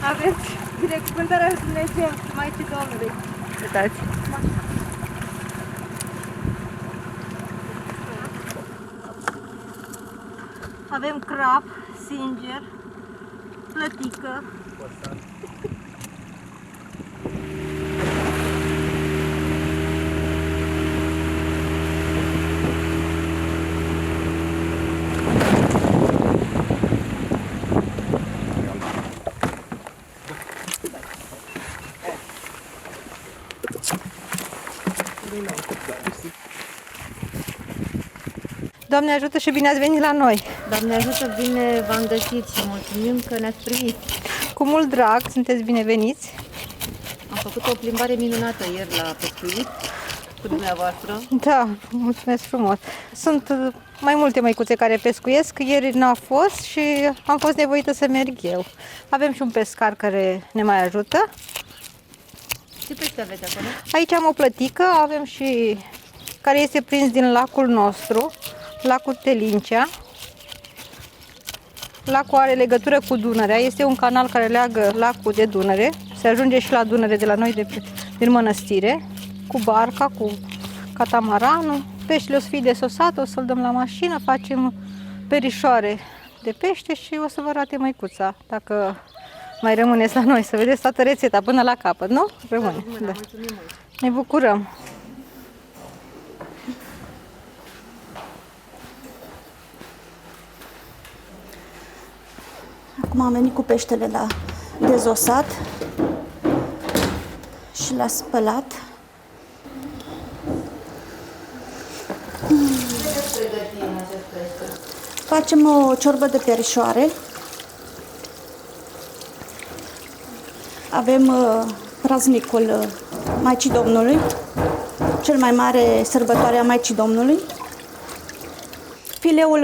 Aveți binecuvântarea lui Dumnezeu, Maicii Domnului. Uitați. Avem crap, singer, plătică. Doamne ajută și bine ați venit la noi! Doamne ajută, bine v-am găsit și mulțumim că ne-ați primit. Cu mult drag, sunteți bineveniți! Am făcut o plimbare minunată ieri la pescuit cu dumneavoastră. Da, mulțumesc frumos! Sunt mai multe măicuțe care pescuiesc, ieri n-a fost și am fost nevoită să merg eu. Avem și un pescar care ne mai ajută. Ce pește aveți acolo? Aici am o plătică, avem și care este prins din lacul nostru, lacul Telincea. Lacul are legătură cu Dunărea, este un canal care leagă lacul de Dunăre. Se ajunge și la Dunăre de la noi din mănăstire, cu barca, cu catamaranul. Peștele o să fie desosat, o să-l dăm la mașină, facem perișoare de pește și o să vă arate măicuța, dacă mai rămâneți la noi, să vedeți toată rețeta până la capăt, nu? Rămâne. Da. Mulțumim mult! Ne bucurăm! Acum am venit cu peștele la dezosat și l-a spălat. Facem o ciorbă de perișoare. Avem praznicul Maicii Domnului, cel mai mare sărbătoare a Maicii Domnului. Fileul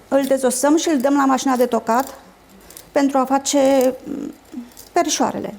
îl dezosăm și îl dăm la mașina de tocat pentru a face perișoarele.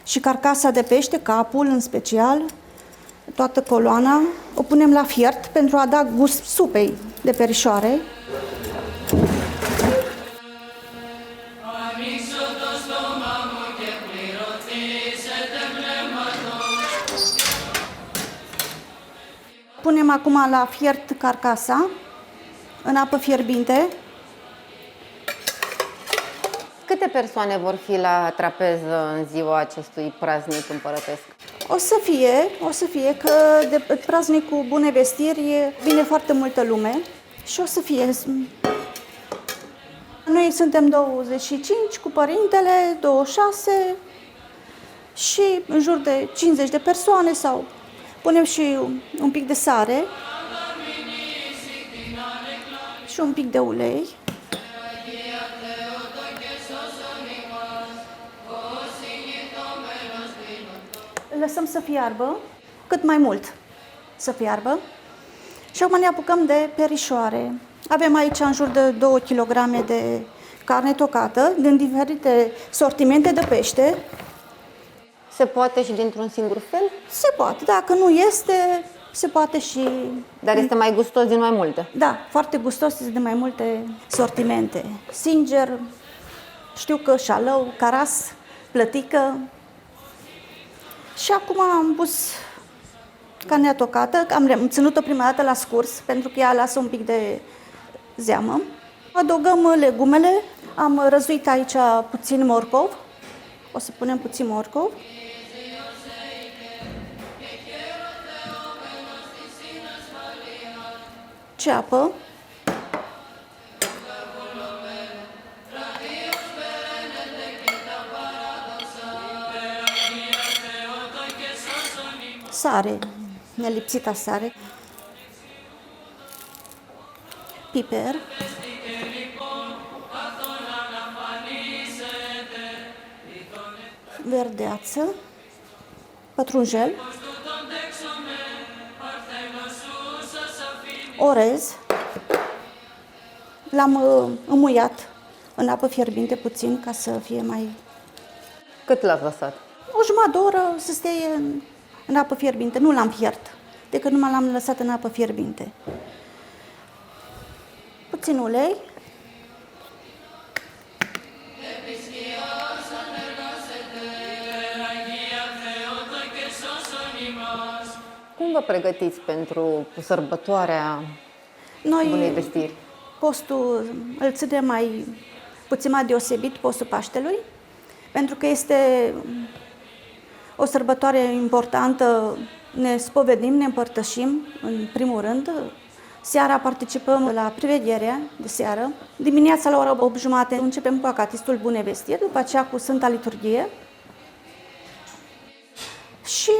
Și carcasa de pește, capul în special, toată coloana, o punem la fiert pentru a da gust supei de perișoare. Punem acum la fiert carcasa în apă fierbinte. Câte persoane vor fi la trapez în ziua acestui praznic împărătesc? O să fie că de praznicul Bunei Vestiri vine foarte multă lume și o să fie. Noi suntem 25 cu părintele, 26 și în jur de 50 de persoane sau punem și un pic de sare și un pic de ulei. Lăsăm să fiarbă, cât mai mult să fiarbă. Și acum ne apucăm de perișoare. Avem aici în jur de 2 kg de carne tocată, din diferite sortimente de pește. Se poate și dintr-un singur fel? Se poate, dacă nu este, se poate și... Dar este mai gustos din mai multe? Da, foarte gustos, de mai multe sortimente. Singer, știu că șalău, caras, plătică. Și acum am pus carnea tocată, am ținut-o prima dată la scurs, pentru că ea lasă un pic de zeamă. Adăugăm legumele, am răzuit aici puțin morcov, o să punem puțin morcov. Ceapă. Sare, nelipsita sare, piper, verdeață, pătrunjel, orez. L-am înmuiat în apă fierbinte puțin ca să fie mai... Cât l-ați lăsat? O jumătate de oră să stea în apă fierbinte. Nu l-am fiert, decât numai l-am lăsat în apă fierbinte. Puțin ulei. Cum vă pregătiți pentru sărbătoarea Bunei Noi Vestiri? postul îl ținem puțin mai deosebit, postul Paștelui, pentru că este o sărbătoare importantă. Ne spovedim, ne împărtășim, în primul rând. Seara participăm la privegherea de seară. Dimineața la ora 8:30 începem cu acatistul Bunei Vestiri, după aceea cu Sfânta Liturghie. Și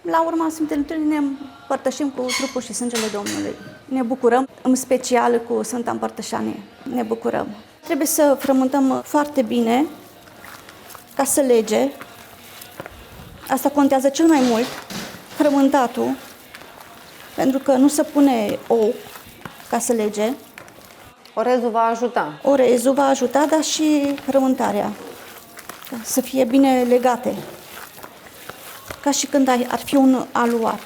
la urma Sfintei Liturghii ne împărtășim cu trupul și sângele Domnului. Ne bucurăm, în special cu Sfânta Împărtășanie. Ne bucurăm. Trebuie să frământăm foarte bine ca să lege. Asta contează cel mai mult, frământatul, pentru că nu se pune ou ca să lege. Orezul va ajuta. Orezul va ajuta, dar și frământarea, să fie bine legate, ca și când ar fi un aluat.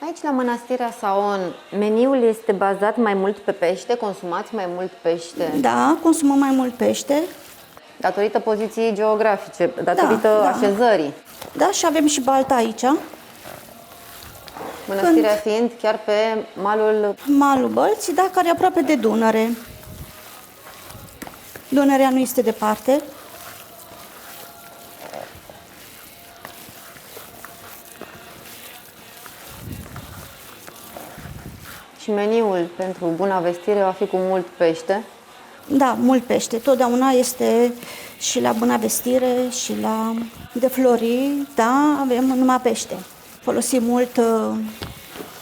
Aici, la Mănăstirea Saon, meniul este bazat mai mult pe pește? Consumați mai mult pește? Da, consumăm mai mult pește. Datorită poziției geografice, datorită Da. așezării. Da, și avem și balta aici, Mănăstirea fiind chiar pe malul Bălții, da, care e aproape de Dunăre. Dunărea nu este departe. și meniul pentru Buna Vestire va fi cu mult pește. Da, mult pește. Totdeauna este și la Buna Vestire și la de Florii, da, avem numai pește. Folosim mult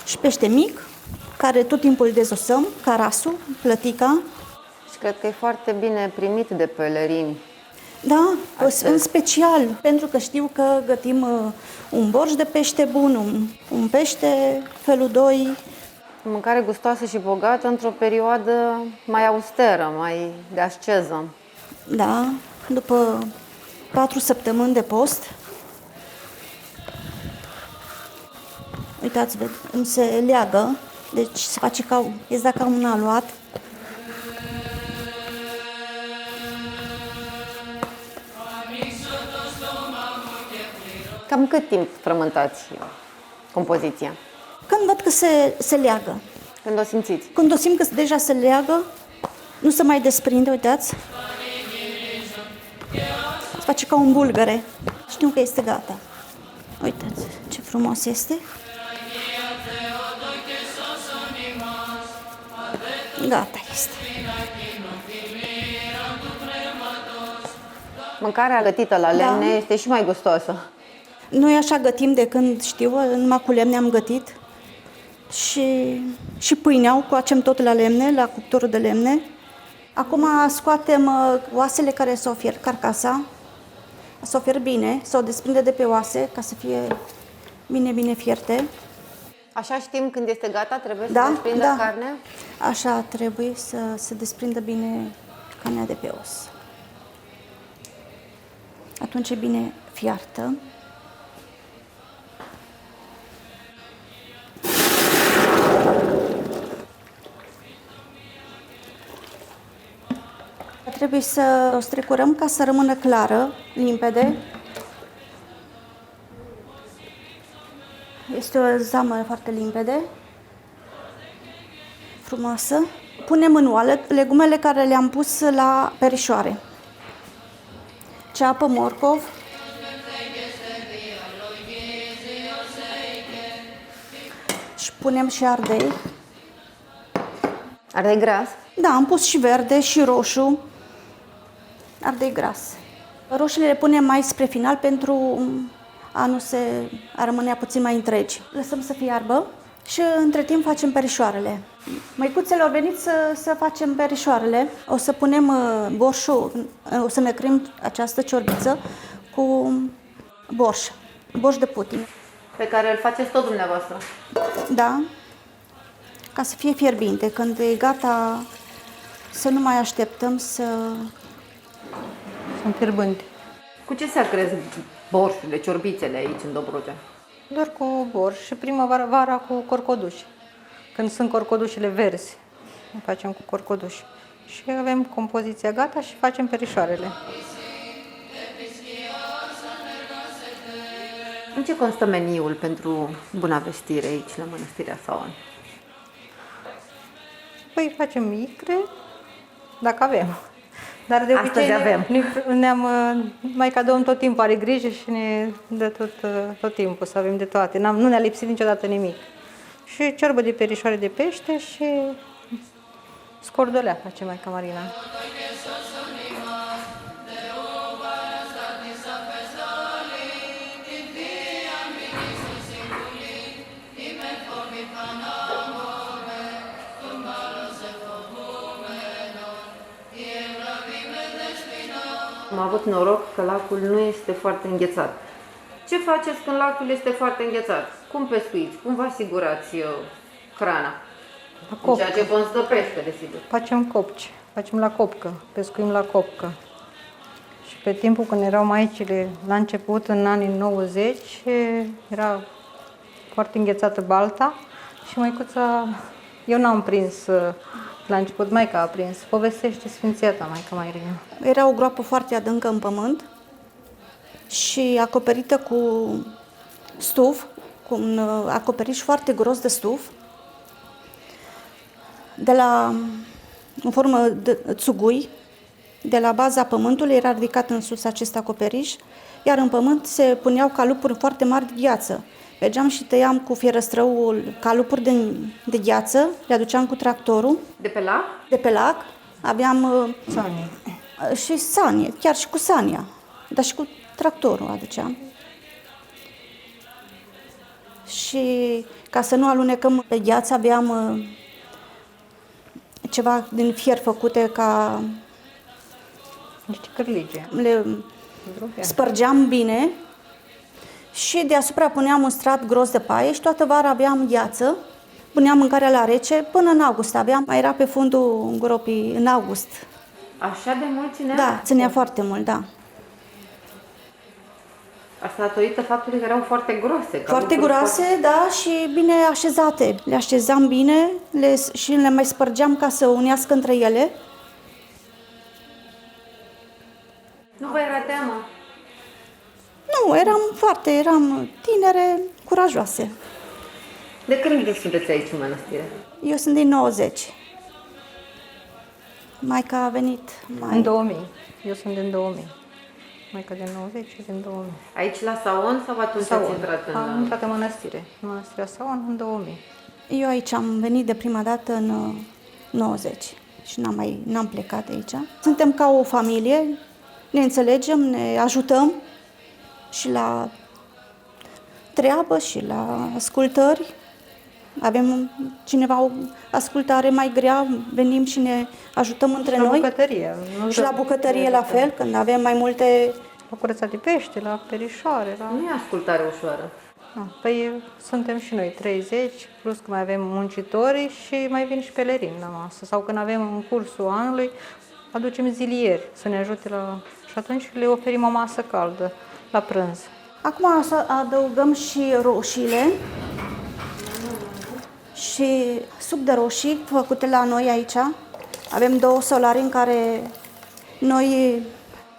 și pește mic, care tot timpul îl dezosăm, carasul, plătica. Și cred că e foarte bine primit de pelerini. Da, Astfel. în special, pentru că știu că gătim un borș de pește bun, un pește felul 2. O mâncare gustoasă și bogată într-o perioadă mai austeră, mai de asceză. Da, după 4 săptămâni de post. Uitați, cum se leagă, deci se face exact ca un aluat. Cam cât timp frământați compoziția? Când văd că se leagă, Când o simțiți? când o simt că deja se leagă, nu se mai desprinde, uitați. Se face ca un bulgăre. Știu că este gata. Uitați ce frumos este. Gata este. Mâncarea gătită la lemne este și mai gustoasă. Noi așa gătim de când știu, numai cu lemne am gătit. Și pâinea o coacem tot la lemne, la cuptorul de lemne. Acum scoatem oasele care s-au fiert, carcasa, s-o fiert bine, s-o desprinde de pe oase ca să fie bine fierte. Așa știm când este gata, trebuie să Da, desprindă da. carnea? Așa trebuie să se desprindă bine carnea de pe os. Atunci e bine fiartă. Trebuie să o strecurăm ca să rămână clară, limpede. Este o zamă foarte limpede, frumoasă. Punem în oală legumele care le-am pus la perișoare. Ceapă, morcov. Și punem și ardei. Ardei gras? Da, am pus și verde și roșu. Ardei gras. Roșiile le punem mai spre final pentru a rămâne puțin mai întregi. Lăsăm să fiarbă și între timp facem perișoarele. Măicuțele au venit să facem perișoarele. O să punem borșul, o să năcrim această ciorbiță cu borș de putin. Pe care îl faceți tot dumneavoastră. Da, ca să fie fierbinte. Când e gata, să nu mai așteptăm să... Sunt fierbânte. Cu ce se acresc borșurile, ciorbițele aici în Dobrogea? Doar cu borș și primăvara, vara cu corcoduși. Când sunt corcodușile verzi, le facem cu corcoduși. Și avem compoziția gata și facem perișoarele. În ce constă meniul pentru Buna Vestire aici la Mănăstirea Saon? Păi facem icre, dacă avem. Dar de Astăzi obicei avem. Maica Domnul tot timpul are grijă și ne dă tot timpul să avem de toate. Nu ne-a lipsit niciodată nimic. Și ciorbă de perișoare de pește și scordolea face Maica Marina. Am avut noroc că lacul nu este foarte înghețat. Ce faceți când lacul este foarte înghețat? Cum pescuiți? Cum vă asigurați hrana? În ceea ce constă pește, desigur. Facem copci, facem la copcă, pescuim la copcă. Și pe timpul când erau maicile, la început, în anii 90, era foarte înghețată balta și măicuța, eu n-am prins la început, maica a prins. Povestește Sfințiata Maica Marina. Era o groapă foarte adâncă în pământ și acoperită cu stuf, cu un acoperiș foarte gros de stuf. În formă de țugui, de la baza pământului era ridicat în sus acest acoperiș, iar în pământ se puneau calupuri foarte mari de gheață. Mergeam și tăiam cu fierăstrăul calupuri de gheață, le aduceam cu tractorul. De pe lac? De pe lac. Aveam Sanie. și sanie, chiar și cu sania, dar și cu tractorul aduceam. Și ca să nu alunecăm pe gheață, aveam ceva din fier făcute ca Niște cârlige. le spărgeam bine și deasupra puneam un strat gros de paie și toată vara aveam gheață, puneam mâncarea la rece până în august. Mai era pe fundul gropii în august. Așa de mult ținea? Da, ținea foarte mult, da. Asta datorită faptului că erau foarte groase. Foarte groase, da, și bine așezate. Le așezam bine și le mai spărgeam ca să unească între ele. Nu vă era teamă? Nu, eram tinere, curajoase. De când sunteți aici în mănăstire? Eu sunt din 90. Maica a venit În 2000. Eu sunt din 2000. Maica din 90 și din 2000. Aici la Saon sau atunci Saon. ați intrat în... Am intrat în mănăstire. În mănăstirea Saon în 2000. Eu aici am venit de prima dată în 90 și n-am plecat aici. Suntem ca o familie, ne înțelegem, ne ajutăm și la treabă și la ascultări. Avem cineva o ascultare mai grea, venim și ne ajutăm între La noi. bucătărie. Și la bucătărie la fel, când avem mai multe. La curățat de pește, la perișoare. Nu e ascultare ușoară. Păi suntem și noi 30, plus că mai avem muncitori și mai vin și pelerini la masă. Sau când avem în cursul anului, aducem zilieri să ne ajute și atunci le oferim o masă caldă la prânz. Acum o să adăugăm și roșiile și suc de roșii făcute la noi aici. Avem 2 solari în care noi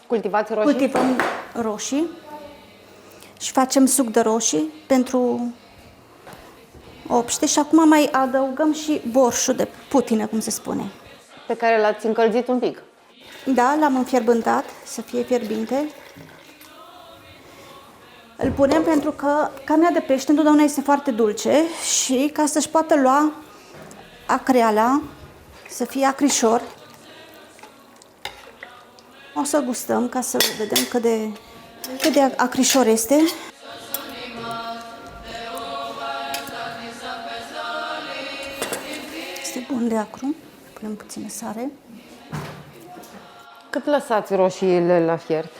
Cultivați roșii? cultivăm roșii și facem suc de roșii pentru obște și acum mai adăugăm și borșul de putină, cum se spune. Pe care l-ați încălzit un pic. Da, l-am înfierbântat să fie fierbinte. Îl punem pentru că carnea de pește întotdeauna este foarte dulce și ca să-și poată lua acreala, să fie acrișor, o să gustăm ca să vedem cât de acrișor este. Este bun de acru, punem puțină sare. Cât lăsați roșiile la fiert?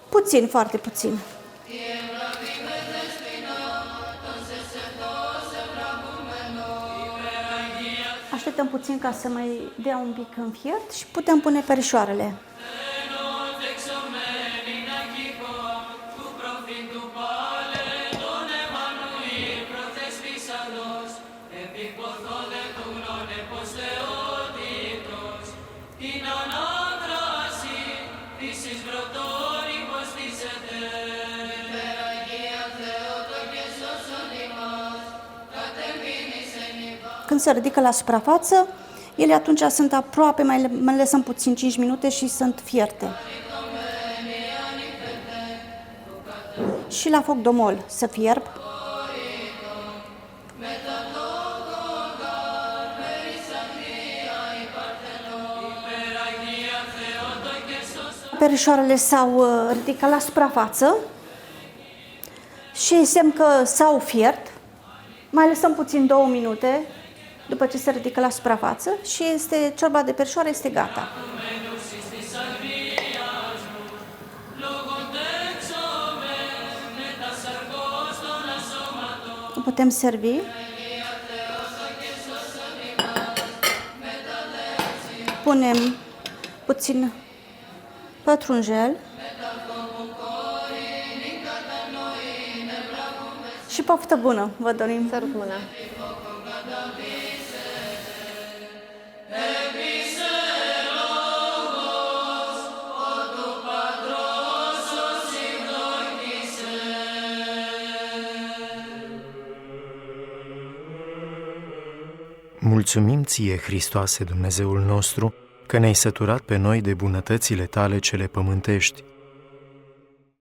Puțin, foarte puțin. Așteptăm puțin ca să mai dea un pic în fiert și putem pune perișoarele. când se ridică la suprafață, ele atunci sunt aproape, mai lăsăm puțin 5 minute și sunt fierte. Și la foc domol să fierb. Perișoarele s-au ridicat la suprafață și semn că s-au fiert. Mai lăsăm puțin 2 minute după ce se ridică la suprafață și ciorba de perișoare este gata. O putem servi. Punem puțin pătrunjel și poftă bună, vă dorim! Sărut mâna! Mulțumim ție, Hristoase, Dumnezeul nostru, că ne-ai săturat pe noi de bunătățile tale cele pământești